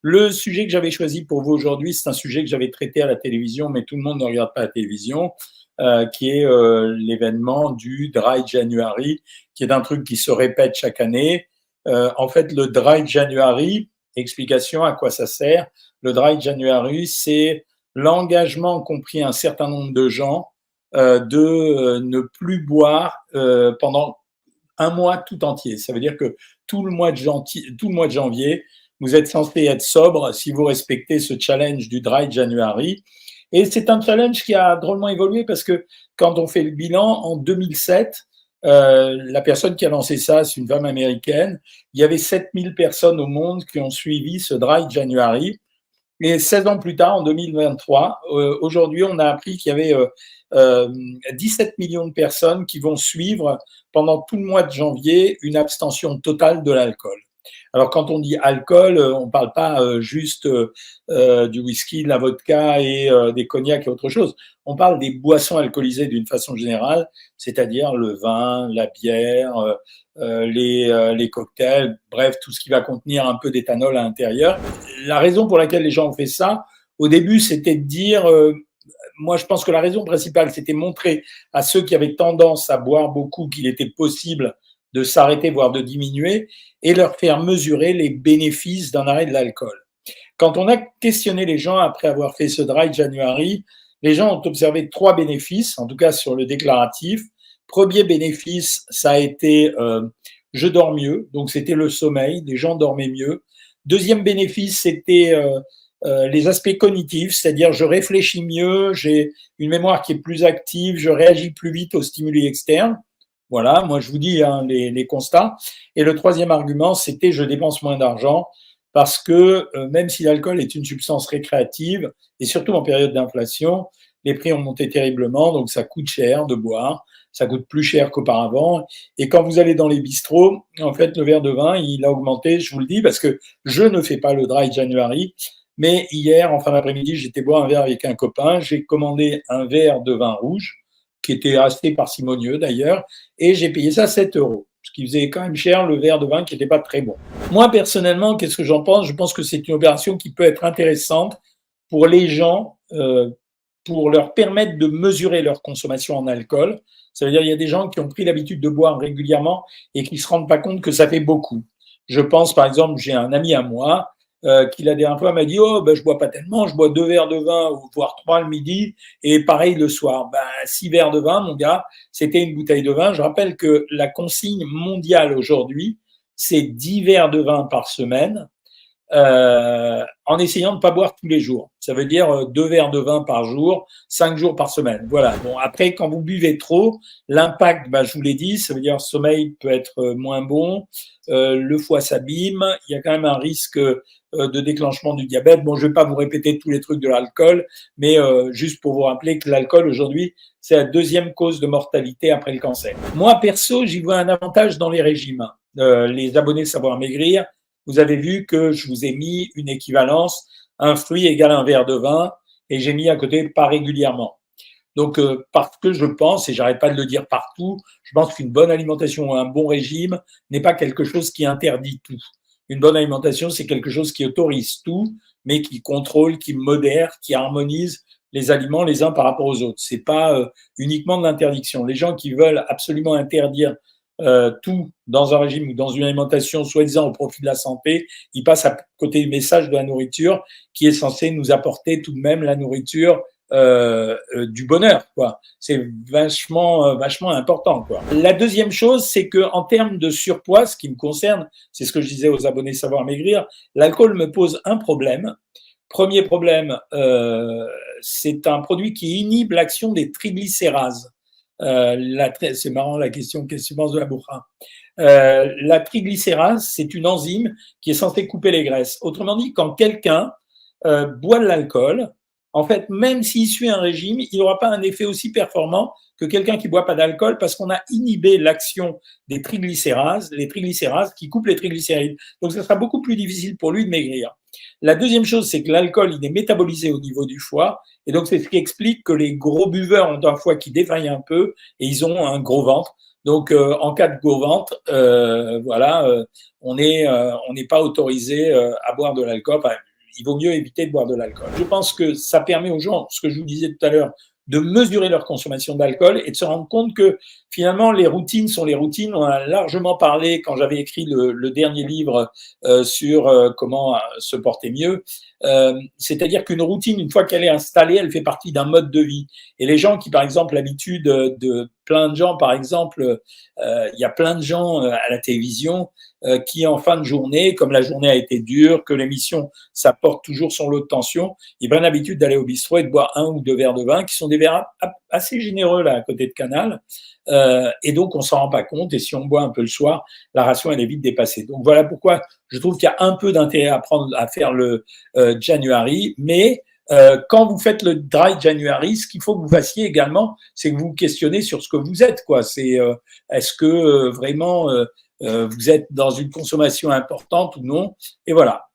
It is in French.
Le sujet que j'avais choisi pour vous aujourd'hui, c'est un sujet que j'avais traité à la télévision, mais tout le monde ne regarde pas la télévision, qui est l'événement du Dry January, qui est un truc qui se répète chaque année. En fait, le Dry January, explication à quoi ça sert. Le Dry January, c'est l'engagement qu'ont pris un certain nombre de gens de ne plus boire pendant un mois tout entier. Ça veut dire que tout le mois de janvier, vous êtes censé être sobre si vous respectez ce challenge du Dry January. Et c'est un challenge qui a drôlement évolué parce que quand on fait le bilan, en 2007, la personne qui a lancé ça, c'est une femme américaine. Il y avait 7000 personnes au monde qui ont suivi ce Dry January. Et 16 ans plus tard, en 2023, aujourd'hui, on a appris qu'il y avait 17 millions de personnes qui vont suivre pendant tout le mois de janvier une abstention totale de l'alcool. Alors quand on dit alcool, on ne parle pas juste du whisky, de la vodka et des cognacs et autre chose. On parle des boissons alcoolisées d'une façon générale, c'est-à-dire le vin, la bière, les cocktails, bref, tout ce qui va contenir un peu d'éthanol à l'intérieur. La raison pour laquelle les gens ont fait ça, au début, c'était de dire moi, je pense que la raison principale, c'était montrer à ceux qui avaient tendance à boire beaucoup qu'il était possible de s'arrêter, voire de diminuer, et leur faire mesurer les bénéfices d'un arrêt de l'alcool. Quand on a questionné les gens après avoir fait ce Dry January, les gens ont observé 3 bénéfices, en tout cas sur le déclaratif. Premier bénéfice, ça a été je dors mieux, donc c'était le sommeil, les gens dormaient mieux. Deuxième bénéfice, c'était les aspects cognitifs, c'est-à-dire je réfléchis mieux, j'ai une mémoire qui est plus active, je réagis plus vite aux stimuli externes. Voilà, moi je vous dis les constats. Et le troisième argument, c'était je dépense moins d'argent parce que même si l'alcool est une substance récréative, et surtout en période d'inflation, les prix ont monté terriblement, donc ça coûte cher de boire, ça coûte plus cher qu'auparavant. Et quand vous allez dans les bistrots, en fait, le verre de vin, il a augmenté, je vous le dis, parce que je ne fais pas le Dry January, mais hier, en fin d'après-midi, j'étais boire un verre avec un copain, j'ai commandé un verre de vin rouge, qui était assez parcimonieux d'ailleurs, et j'ai payé ça 7 euros, ce qui faisait quand même cher le verre de vin qui n'était pas très bon. Moi, personnellement, qu'est-ce que j'en pense? Je pense que c'est une opération qui peut être intéressante pour les gens, pour leur permettre de mesurer leur consommation en alcool. Ça veut dire qu'il y a des gens qui ont pris l'habitude de boire régulièrement et qui ne se rendent pas compte que ça fait beaucoup. Je pense, par exemple, j'ai un ami à moi qui la dernière fois m'a dit oh ben je bois pas tellement, je bois 2 verres de vin ou voire 3 le midi et pareil le soir. Ben 6 verres de vin, mon gars, c'était une bouteille de vin. Je rappelle que la consigne mondiale aujourd'hui, c'est 10 verres de vin par semaine. En essayant de ne pas boire tous les jours. Ça veut dire 2 verres de vin par jour, 5 jours par semaine. Voilà. Bon, après, quand vous buvez trop, l'impact, je vous l'ai dit, ça veut dire le sommeil peut être moins bon, le foie s'abîme, il y a quand même un risque de déclenchement du diabète. Bon, je ne vais pas vous répéter tous les trucs de l'alcool, mais juste pour vous rappeler que l'alcool, aujourd'hui, c'est la deuxième cause de mortalité après le cancer. Moi, perso, j'y vois un avantage dans les régimes. Les abonnés Savoir Maigrir, vous avez vu que je vous ai mis une équivalence, un fruit égale un verre de vin, et j'ai mis à côté pas régulièrement. Donc, parce que je pense, et j'arrête pas de le dire partout, je pense qu'une bonne alimentation ou un bon régime n'est pas quelque chose qui interdit tout. Une bonne alimentation, c'est quelque chose qui autorise tout, mais qui contrôle, qui modère, qui harmonise les aliments les uns par rapport aux autres. C'est pas uniquement de l'interdiction. Les gens qui veulent absolument interdire tout dans un régime ou dans une alimentation soi-disant au profit de la santé, ils passent à côté du message de la nourriture qui est censé nous apporter tout de même la nourriture du bonheur, quoi. C'est vachement important, quoi. La deuxième chose, c'est que en termes de surpoids, ce qui me concerne, c'est ce que je disais aux abonnés Savoir Maigrir, l'alcool me pose un problème. Premier problème, c'est un produit qui inhibe l'action des triglycérases. C'est marrant la question, qu'est-ce que tu penses de la bourra? La triglycérase, c'est une enzyme qui est censée couper les graisses. Autrement dit, quand quelqu'un boit de l'alcool, en fait, même s'il suit un régime, il n'aura pas un effet aussi performant que quelqu'un qui ne boit pas d'alcool parce qu'on a inhibé l'action des triglycérases, les triglycérases qui coupent les triglycérides. Donc, ça sera beaucoup plus difficile pour lui de maigrir. La deuxième chose, c'est que l'alcool, il est métabolisé au niveau du foie. Et donc, c'est ce qui explique que les gros buveurs ont un foie qui défaille un peu et ils ont un gros ventre. Donc, en cas de gros ventre, on n'est pas autorisé à boire de l'alcool. Enfin, il vaut mieux éviter de boire de l'alcool. Je pense que ça permet aux gens, ce que je vous disais tout à l'heure, de mesurer leur consommation d'alcool et de se rendre compte que finalement les routines sont les routines. On en a largement parlé quand j'avais écrit le dernier livre sur comment se porter mieux. C'est-à-dire qu'une routine, une fois qu'elle est installée, elle fait partie d'un mode de vie. Et les gens qui, par exemple, l'habitude de plein de gens, par exemple, il y a plein de gens à la télévision qui, en fin de journée, comme la journée a été dure, que l'émission, ça porte toujours son lot de tension, ils prennent l'habitude d'aller au bistrot et de boire 1 ou 2 verres de vin, qui sont des verres assez généreux là à côté de Canal. Et donc, on s'en rend pas compte. Et si on boit un peu le soir, la ration, elle est vite dépassée. Donc, voilà pourquoi je trouve qu'il y a un peu d'intérêt à faire le January. Mais quand vous faites le Dry January, ce qu'il faut que vous fassiez également, c'est que vous vous questionnez sur ce que vous êtes, quoi. C'est est-ce que vraiment vous êtes dans une consommation importante ou non? Et voilà.